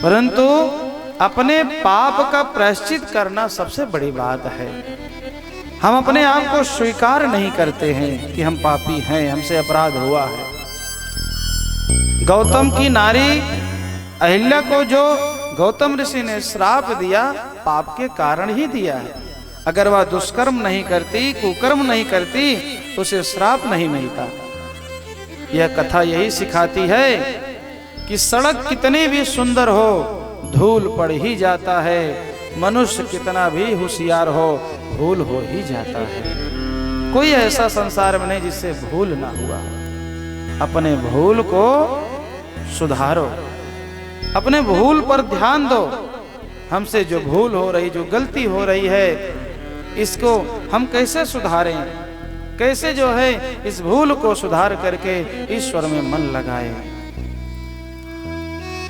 परंतु अपने पाप का प्रायश्चित करना सबसे बड़ी बात है। हम अपने आप को स्वीकार नहीं करते हैं कि हम पापी हैं, हमसे अपराध हुआ है। गौतम की नारी अहिल्या को जो गौतम ऋषि ने श्राप दिया, पाप के कारण ही दिया है। अगर वह दुष्कर्म नहीं करती, कुकर्म नहीं करती, तो उसे श्राप नहीं मिलता। यह कथा यही सिखाती है कि सड़क कितनी भी सुंदर हो, धूल पड़ ही जाता है। मनुष्य कितना भी होशियार हो, भूल हो ही जाता है। कोई ऐसा संसार में नहीं जिससे भूल ना हुआ। अपने भूल को सुधारो, अपने भूल पर ध्यान दो। हमसे जो भूल हो रही, जो गलती हो रही है, इसको हम कैसे सुधारें, कैसे जो है इस भूल को सुधार करके ईश्वर में मन लगाएं।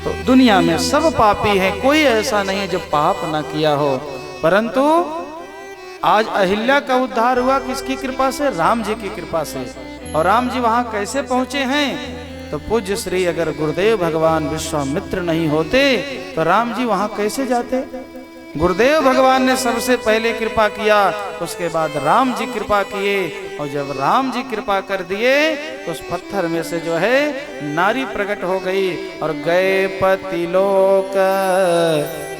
तो दुनिया में सब पापी हैं, कोई ऐसा नहीं है जो पाप ना किया हो। परंतु आज अहिल्या का उद्धार हुआ किसकी कृपा से? राम जी की कृपा से। और राम जी वहां कैसे पहुंचे हैं? तो पूज्य श्री अगर गुरुदेव भगवान विश्वामित्र नहीं होते तो राम जी वहां कैसे जाते? गुरुदेव भगवान ने सबसे पहले कृपा किया, उसके बाद राम जी कृपा किए। और जब राम जी कृपा कर दिए तो उस पत्थर में से जो है नारी प्रकट हो गई और गए पतिलोक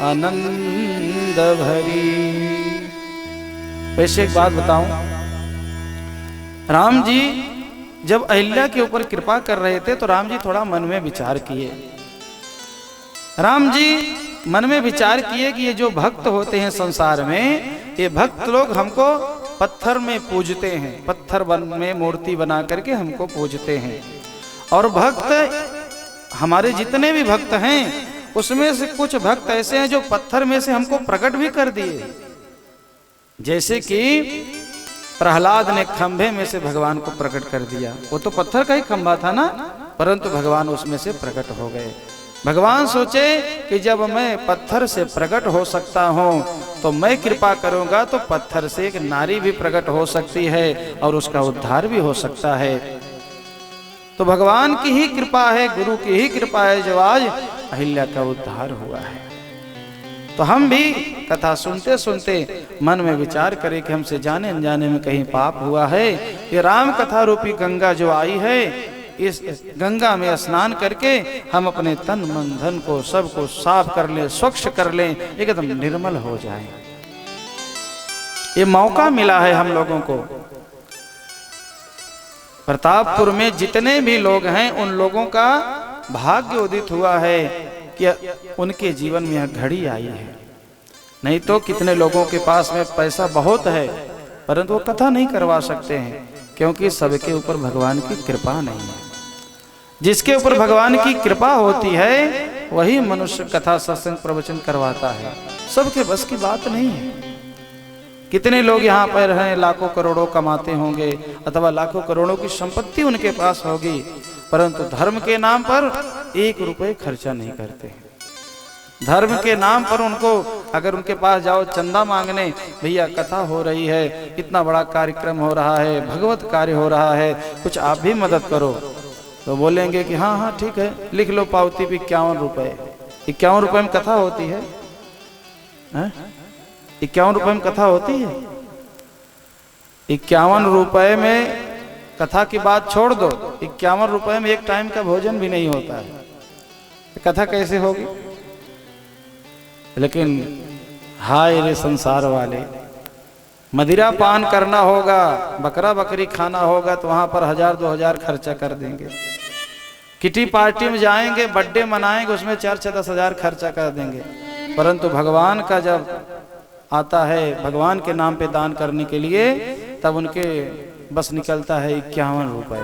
आनंद भरी। वैसे एक बात बताऊं, राम जी जब अहिल्या के ऊपर कृपा कर रहे थे तो राम जी थोड़ा मन में विचार किए। राम जी मन में विचार किए कि ये जो भक्त होते हैं संसार में, ये भक्त लोग हमको पत्थर में पूजते हैं, पत्थर में मूर्ति बना करके हमको पूजते हैं। और भक्त हमारे जितने भी भक्त हैं उसमें से कुछ भक्त ऐसे हैं जो पत्थर में से हमको प्रकट भी कर दिए। जैसे कि प्रहलाद ने खंभे में से भगवान को प्रकट कर दिया। वो तो पत्थर का ही खंभा था ना, परंतु भगवान उसमें से प्रकट हो गए। भगवान सोचे कि जब मैं पत्थर से प्रकट हो सकता हूं तो मैं कृपा करूंगा तो पत्थर से एक नारी भी प्रकट हो सकती है और उसका उद्धार भी हो सकता है। तो भगवान की ही कृपा है, गुरु की ही कृपा है जो आज अहिल्या का उद्धार हुआ है। तो हम भी कथा सुनते सुनते मन में विचार करें कि हमसे जाने अनजाने में कहीं पाप हुआ है। ये राम कथा रूपी गंगा जो आई है, इस गंगा में स्नान करके हम अपने तन मन धन को सबको साफ कर लें, स्वच्छ कर लें, एकदम निर्मल हो जाएं। ये मौका मिला है हम लोगों को। प्रतापपुर में जितने भी लोग हैं उन लोगों का भाग्य उदित हुआ है कि उनके जीवन में यह घड़ी आई है। नहीं तो कितने लोगों के पास में पैसा बहुत है परंतु वो कथा नहीं करवा सकते हैं, क्योंकि सबके ऊपर भगवान की कृपा नहीं है। जिसके ऊपर भगवान की कृपा होती है वही मनुष्य कथा सत्संग प्रवचन करवाता है। सबके बस की बात नहीं है। कितने लोग यहाँ पर हैं, लाखों करोड़ों कमाते होंगे अथवा लाखों करोड़ों की संपत्ति उनके पास होगी, परंतु धर्म के नाम पर 1 रुपए खर्चा नहीं करते। धर्म के नाम पर उनको अगर उनके पास जाओ चंदा मांगने, भैया कथा हो रही है, इतना बड़ा कार्यक्रम हो रहा है, भगवत कार्य हो रहा है, कुछ आप भी मदद करो, तो बोलेंगे कि हाँ हाँ ठीक है, लिख लो पावती पे 51 रुपए। 51 रुपए में कथा होती है? 51 रुपए में कथा होती है? 51 रुपए में कथा की बात छोड़ दो, 51 रुपए में एक टाइम का भोजन भी नहीं होता है, कथा कैसे होगी? लेकिन हाय रे संसार वाले, मदिरा पान करना होगा, बकरा बकरी खाना होगा तो वहां पर 1000-2000 खर्चा कर देंगे। किटी पार्टी में जाएंगे, बर्थडे मनाएंगे, उसमें 4-10 हजार खर्चा कर देंगे। परंतु भगवान का जब आता है, भगवान के नाम पे दान करने के लिए, तब उनके बस निकलता है 51 रुपए।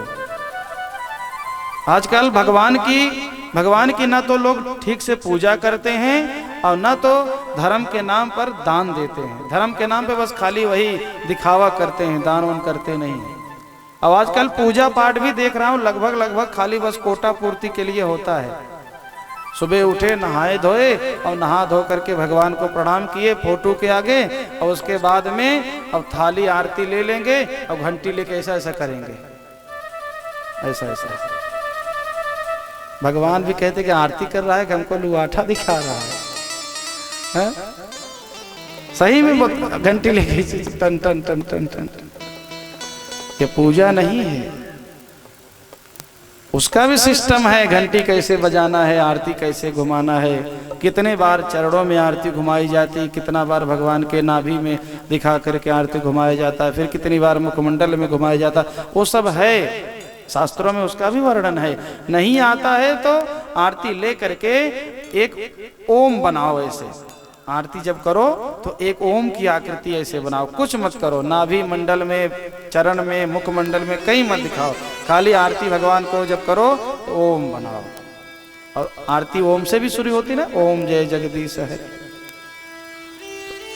आजकल भगवान की ना तो लोग ठीक से पूजा करते हैं और ना तो धर्म के नाम पर दान देते हैं। धर्म के नाम पे बस खाली वही दिखावा करते हैं, दान वान करते नहीं हैं। अब आजकल पूजा पाठ भी देख रहा हूँ लगभग खाली बस कोटा पूर्ति के लिए होता है। सुबह उठे, नहाए धोए और नहा धो करके भगवान को प्रणाम किए फोटो के आगे, और उसके बाद में अब थाली आरती ले लेंगे और घंटी लेके ऐसा ऐसा करेंगे, ऐसा ऐसा। भगवान भी कहते कि आरती कर रहा है कि हमको लुआठा दिखा रहा है? सही में घंटी लेके टन टन टन टन टन। ये पूजा नहीं है, उसका भी सिस्टम है, घंटी कैसे बजाना है, आरती कैसे घुमाना है, कितने बार चरणों में आरती घुमाई जाती है, कितना बार भगवान के नाभि में दिखा करके आरती घुमाया जाता है, फिर कितनी बार मुखमंडल में घुमाया जाता है, वो सब है शास्त्रों में, उसका भी वर्णन है। नहीं आता है तो आरती ले करके एक ओम बनाओ, ऐसे आरती जब करो तो एक ओम की आकृति ऐसे बनाओ, कुछ मत करो, नाभि मंडल में, चरण में, मुखमंडल में कहीं मत दिखाओ, खाली आरती भगवान को जब करो तो ओम बनाओ। और आरती ओम से भी शुरू होती ना, ओम जय जगदीश है,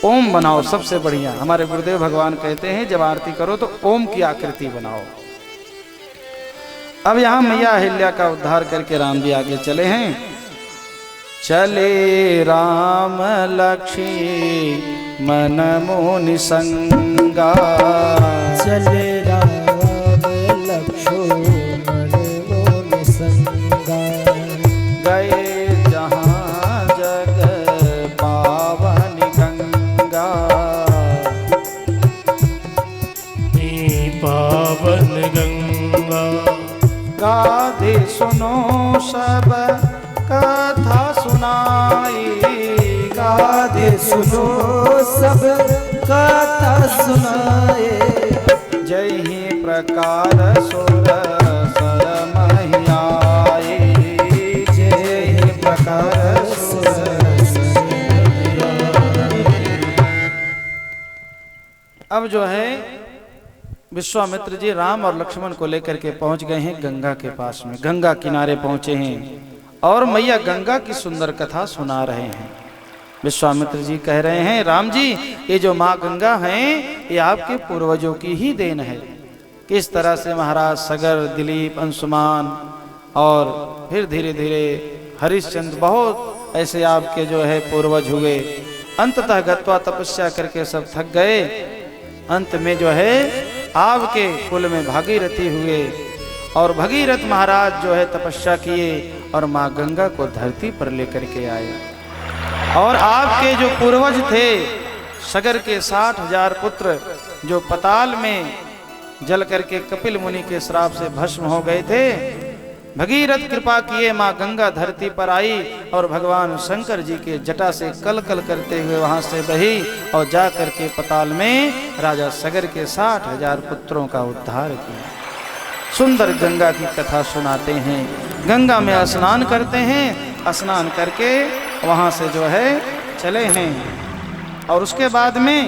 ओम बनाओ सबसे बढ़िया। हमारे गुरुदेव भगवान कहते हैं जब आरती करो तो ओम की आकृति बनाओ। अब यहां मैया अहिल्या का उद्धार करके राम जी आगे चले हैं। चले राम लक्ष्मी मन मुनि संगा, चले राम लक्ष्मण मुनि संगा, गए जहाँ जग पावन गंगा, पावन गंगा, गाधे सुनो सब कथा सुनाई, गाधे सुनो सब कथा सुनाए, जय ही प्रकार सुर सर महियाए, जय ही प्रकार सुर सर महियाए। अब जो है विश्वामित्र जी राम और लक्ष्मण को लेकर के पहुंच गए हैं गंगा के पास में, गंगा किनारे पहुंचे हैं और मैया गंगा की सुंदर कथा सुना रहे हैं। विश्वामित्र जी कह रहे हैं राम जी ये जो माँ गंगा हैं ये आपके पूर्वजों की ही देन है। किस तरह से महाराज सगर, दिलीप, अंशुमान और फिर धीरे धीरे हरिश्चंद्र, बहुत ऐसे आपके जो है पूर्वज हुए। अंततः गत्वा तपस्या करके सब थक गए, अंत में जो है आपके कुल में भागीरथी हुए और भगीरथ महाराज जो है तपस्या किए और माँ गंगा को धरती पर लेकर के आए। और आपके जो पूर्वज थे सगर के 60,000 पुत्र जो पताल में जल करके कपिल मुनि के श्राप से भस्म हो गए थे, भगीरथ कृपा किए माँ गंगा धरती पर आई और भगवान शंकर जी के जटा से कल कल करते हुए वहां से बही और जा करके पताल में राजा सगर के 60,000 पुत्रों का उद्धार किया। सुंदर गंगा की कथा सुनाते हैं, गंगा में स्नान करते हैं, स्नान करके वहां से जो है चले हैं और उसके बाद में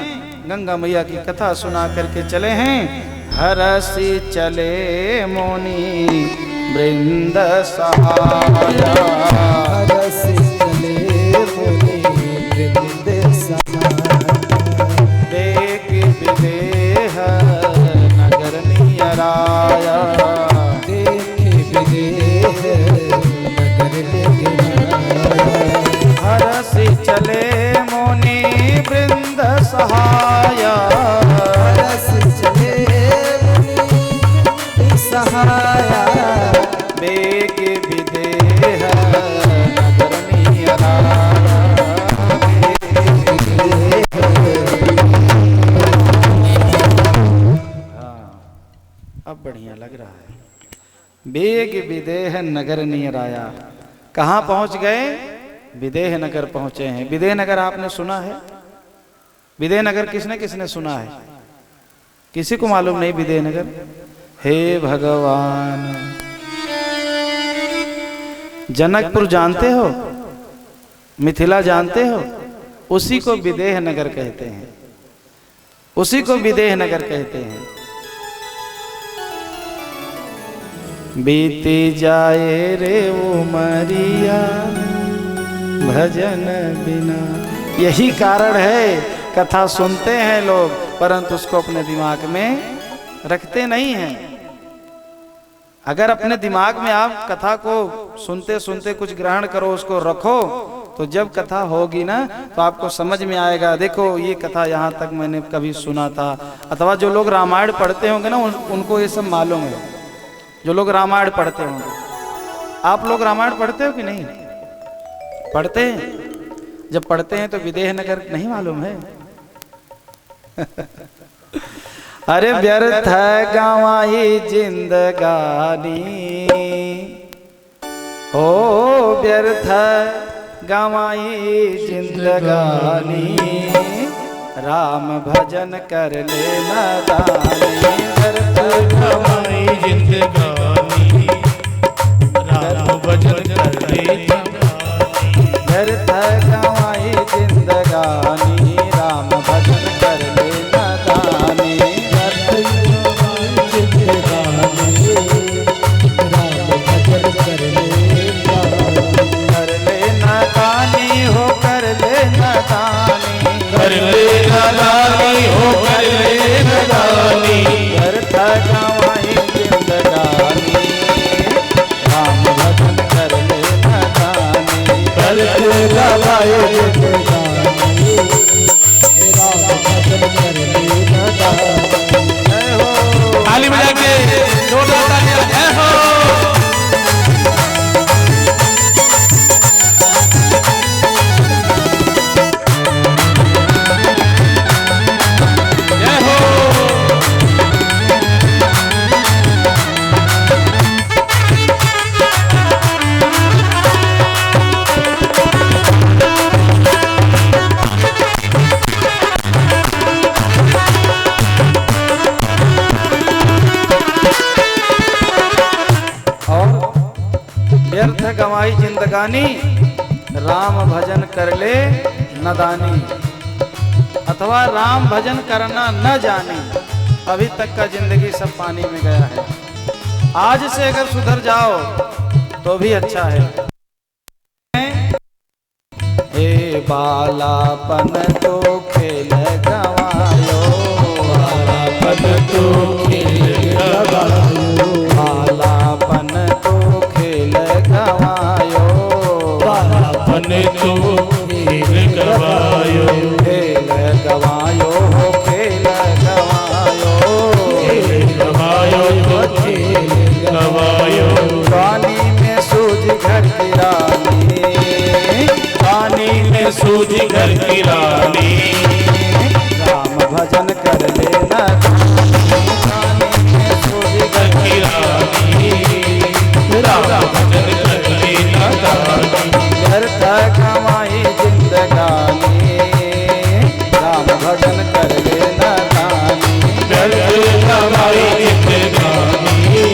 गंगा मैया की कथा सुना करके चले हैं। हरसी चले मुनि वृंद सहाया, हरसी चले मुनि वृंद सहाया, देख विदेह नगर नियराया, देख विदेह नगर नियराया, हरसी चले मुनि वृंद सहाया, हरसी चले मुनि सहाया, बेग विदेह नगर नियराया। अब बढ़िया लग रहा है। बेग विदेह नगर नियराया, कहाँ पहुंच गए? विदेह नगर पहुंचे हैं। विदेह नगर आपने सुना है? विदेह नगर किसने किसने सुना है? किसी को मालूम नहीं विदेह नगर? हे भगवान, जनकपुर जानते हो, मिथिला जानते हो, उसी को विदेह नगर कहते हैं, उसी को विदेह नगर कहते हैं। बीती जाए रे उमरिया भजन बिना, यही कारण है कथा सुनते हैं लोग परंतु उसको अपने दिमाग में रखते नहीं हैं। अगर अपने दिमाग में आप कथा को सुनते सुनते कुछ ग्रहण करो, उसको रखो, तो जब कथा होगी ना तो आपको समझ में आएगा, देखो ये कथा यहाँ तक मैंने कभी सुना था। अथवा जो लोग रामायण पढ़ते होंगे ना उनको ये सब मालूम है, जो लोग रामायण पढ़ते होंगे आप लोग रामायण पढ़ते हो कि नहीं? पढ़ते हैं? जब पढ़ते हैं तो विदेह नगर नहीं मालूम है? अरे व्यर्थ गंवाई जिंदगानी, ओ व्यर्थ गंवाई जिंदगानी, राम भजन कर ले नदानी। व्यर्थ गंवाई जिंदगानी, राम भजन कर ले नदानी। व्यर्थ गंवाई जिंदगानी, राम भजन कर ले नदानी। कर ले नदानी हो, कर ले नदानी, कर ले नदानी हो, कर ले नदानी। व्यर्थ गंवाई जिंदगानी, राम भजन कर ले नदानी। कर ले गवाए जिंदगानी, राम भजन कर ले नदानी। जय हो। ताली बजा के जोरदार तालियां, जय हो। जय हो। व्यर्थ गंवाई जिंदगानी, राम भजन कर ले नदानी। अथवा राम भजन करना न जाने, अभी तक का जिंदगी सब पानी में गया है। आज से अगर सुधर जाओ तो भी अच्छा है। हे बालापन तो खेल गवायो, बालापन तो खेल गवायो, बालापन तो खेल गवायो, बालापन तो खेल गवायो, खेल गवायो हो, खेल गवायो, खेल गवायो तो खेल गवायो। पानी में सूझ घर की रानी, पानी में सूझ घर की रानी, राम भजन कर ले नदानी। पानी में सूझ घर की रानी, राम भजन कर ले नदानी। व्यर्थ गंवाई जिंदगानी, राम भजन कर ले नदानी। कर ले गवाई जिंदगानी,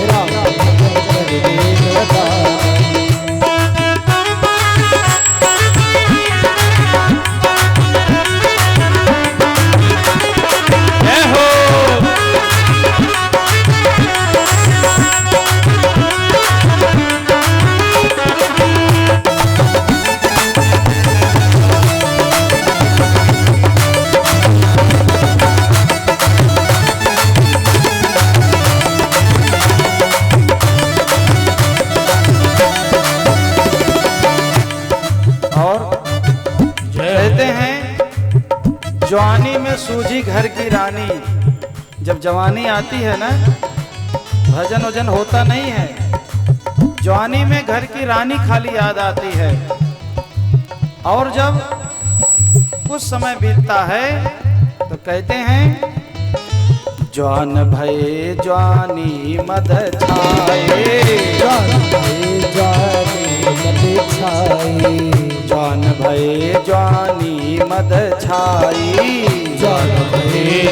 राम भजन कर ले नदानी। जय हो। और कहते हैं जवानी में सूझी घर की रानी। जब जवानी आती है ना, भजन वजन होता नहीं है। जवानी में घर की रानी खाली याद आती है। और जब कुछ समय बीतता है तो कहते हैं जवान भये जवानी मद छाए, जवान भये जवानी मद छाई,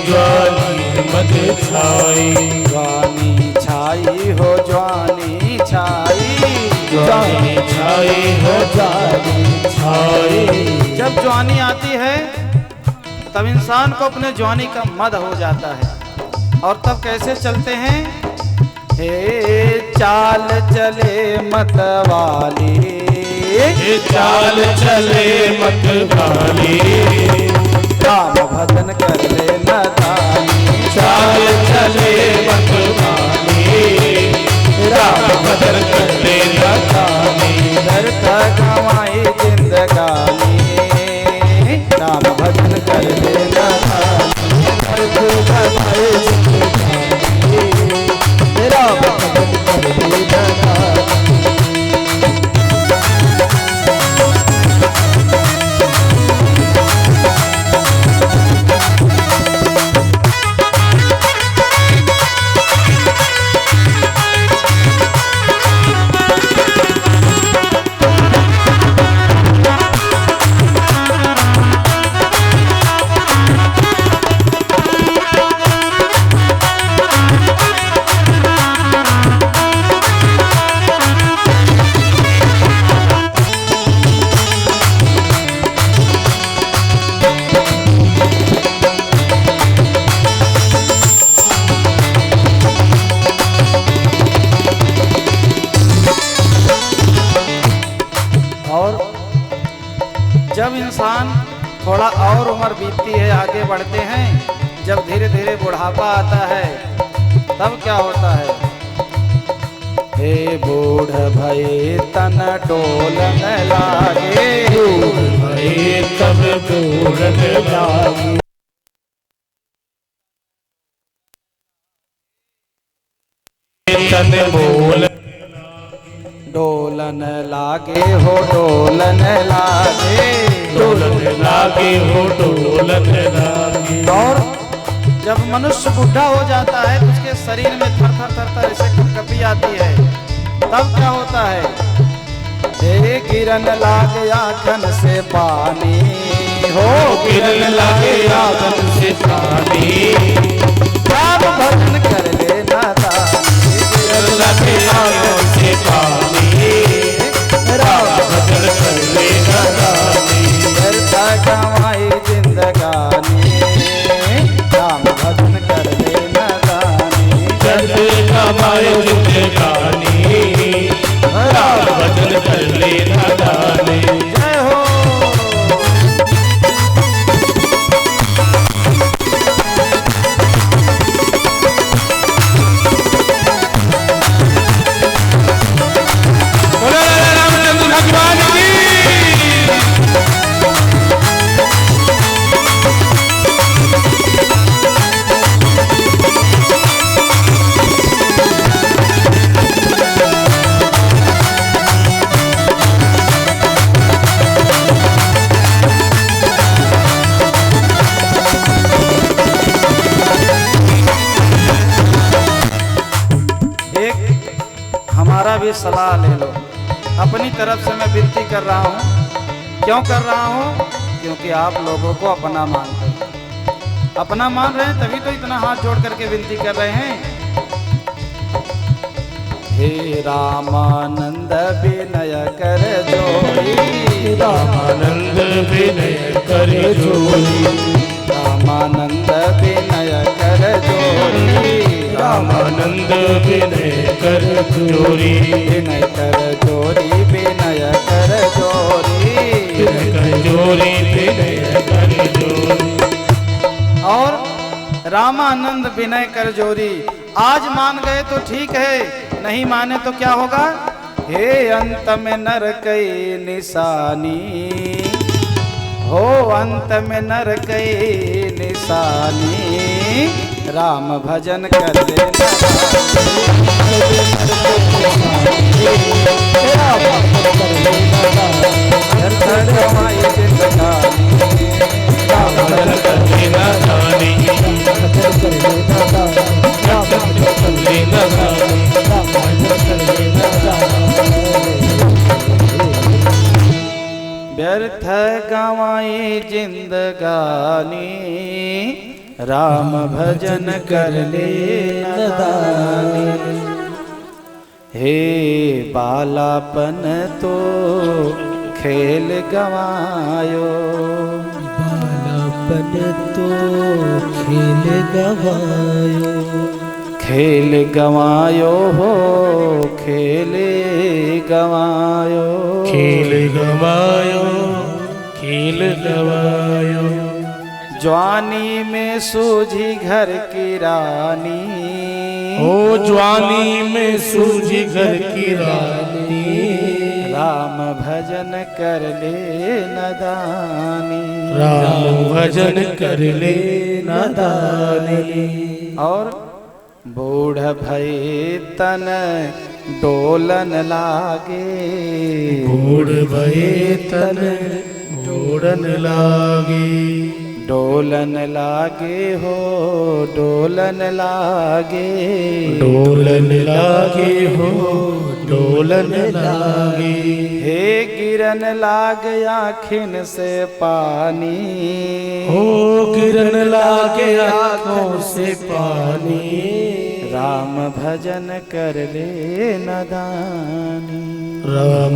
ज्वानी मद छाई, जवानी छाई हो, जवानी छाई, ज्वानी छाई हो, ज्वानी छाई। जब जवानी आती है तब इंसान को अपने जवानी का मद हो जाता है। और तब कैसे चलते हैं? हे चाल चले मतवाली, ये चाल चले मत वाली, राम भजन कर ले नदानी। चाल चले मत वाली, राम भजन कर ले नदानी। व्यर्थ गंवाई जिंदगानी, राम भजन कर ले नदानी। व्यर्थ गंवाई जिंदगानी, राम भजन कर ले नदानी। और जब इंसान थोड़ा और उम्र बीतती है, आगे बढ़ते हैं, जब धीरे धीरे बुढ़ापा आता है, तब क्या होता है? हे बूढ़ भई तन डोलन लागे, भई तब डोलन लागे, तन बोल डोलन लागे हो डोलन लागे, डोलन लागे हो डोलन लागे। और जब मनुष्य बूढ़ा हो जाता है तो उसके शरीर में थर थर थर थर ऐसे कपकपी आती है, तब क्या होता है? हे गिरन लागे आँखन से पानी हो, गिरन लागे आँखन से पानी, राम भजन कर ले नादानी, गिरन लागे आँखन से पानी, राम भजन कर ले नादानी, करता कमाई जिंदगानी, राम भजन कर ले नादानी, करते कमाए जिंदगानी, राम भजन कर ले नादानी। जय हो। बोलो रामचंद्र भगवान की। हमारा भी सलाह ले लो। अपनी तरफ से मैं विनती कर रहा हूँ। क्यों कर रहा हूँ? क्योंकि आप लोगों को अपना मानते हैं, अपना मान रहे हैं, तभी तो इतना हाथ जोड़ करके विनती कर रहे हैं। हे रामानंद विनय कर जोड़ी, रामानंद विनय कर जोड़ी, रामानंद विनय कर जोड़ी, रामानंद विनय कर जोड़ी, विनय कर जोड़ी, विनय कर जोड़ी, विनय कर जोड़ी, विनय कर जोड़ी। और रामानंद विनय कर जोड़ी। आज मान गए तो ठीक है, नहीं माने तो क्या होगा? हे अंत में नर कई निशानी हो, अंत में नर कई निशानी, राम भजन कर ले राम भजन कर ले नादानी, व्यर्थ गवाई जिंदगानी, राम भजन कर ले नादानी। हे बालापन तो खेल गवायो, बालापन तो खेल गवायो, खेल गवायो हो खेल गवायो, खेल गवायो, खेल गवायो। जवानी में सूझी घर की रानी, ओ जवानी में सूझी घर की रानी, राम भजन कर ले नदानी, राम भजन कर ले नादानी। और बूढ़ भई तन डोलन लागे, बूढ़ भये तन डोलन लागे, डोलन लागे हो डोलन लागे, डोलन लागे हो डोलन लागे। हे गिरन लाग आँखिन से पानी, हो गिरन लागे आँखों से पानी, राम भजन कर ले नदानी। राम